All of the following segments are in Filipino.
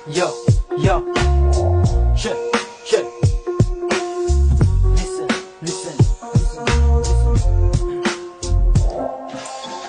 Yo, yo, check, check. Listen, listen, listen, listen.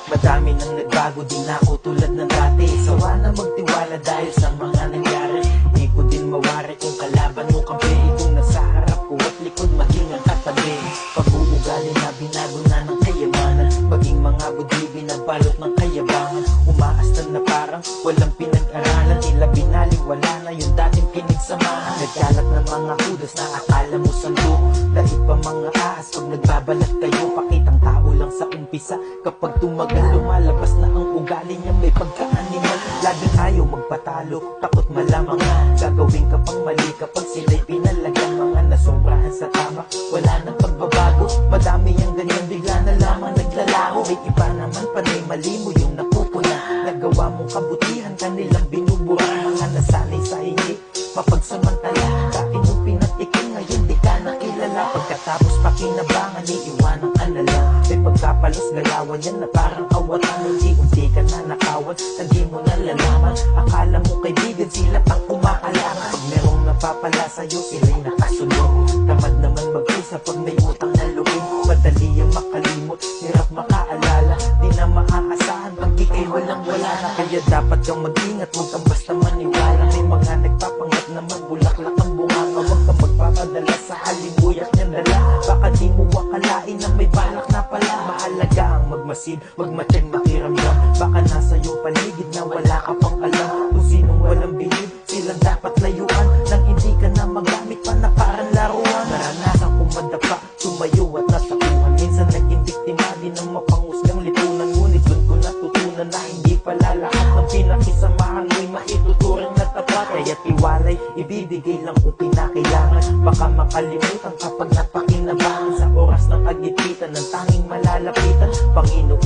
Madami nang nagbago, din ako tulad ng dati. Sawa na magtiwala dahil sa mga nangyari. Di ko din mawari kung kalaban mo kampi. Kung nasa harap ko at likod maging ang katabi. Pag-uugali na binago na ng kayamanan. Maging mga budhi binabalot ng kayabangan. Umaastan na parang walang pinag-aralan. Tila binaliwala na yung dating pinagsamahan. Nagkalat ng mga kudas na akala mo sando. Dahil pa mga ahas pag nagbabalat kayo. Pakitang tao lang sa umpisa. Kapag tumagal lumalabas na ang ugali niya. May pagka-animal. Laging ayaw magpatalo. Takot malamang na gagawin ka pang mali. Kapag sila'y pinalagang mga nasobrahan sa tama. Wala nang pagbabago. Madami ang ganyan bigla na lamang naglalaho. May iba naman panay mali mo yung napupuna. Nagawa mong kabutihan kanilang binubura. Mga nasanay sa hindi mapagsamantala. Dati nung pinatikin ngayon di ka nakilala. Pagkatapos pakinabangan iiwanan ka na lang. May pagkapalos galawan yan na parang awatan. Unti-unti ka na nakawan, hindi mo nalalaman. Akala mo kaibigan sila pang kumakalaman. Pag merong napapala sa'yo sila'y nakasunod. Tamad naman mag-isa pag may utang na loob. Madali ang makalimot, hirap makaalala. Di na maaasahan pag ikay walang wala na. Kaya dapat kang mag-ingat, huwag kang basta maniwala. May mga nagpapangat na magbulaklak ang bunganga. Huwag kang magpapadala sa halimuyak niya nala. Baka di mo akalain na may balak na pala. Mahalaga ang magmasid, magmatyan makiramdam. Baka nasa iyong paligid na wala ka pang alam. Kung sinong walang bilib, silang dapat layuan. Nang hindi ka na magamit pa na parang laruan. Naranasan kong madapa, tumayo at nasakuhan. Minsan naging biktima din ng mapangusgang lipunan. Ngunit doon ko natutunan na hindi pala lahat ng pinakisamahan mo'y maituturing na tapat. Kaya't iwalay, ibibigay lang kung kinakailangan. Baka makalimutan kapag napakinabangan. Sa oras ng kagipitan ng tanging malalapitan, Panginoon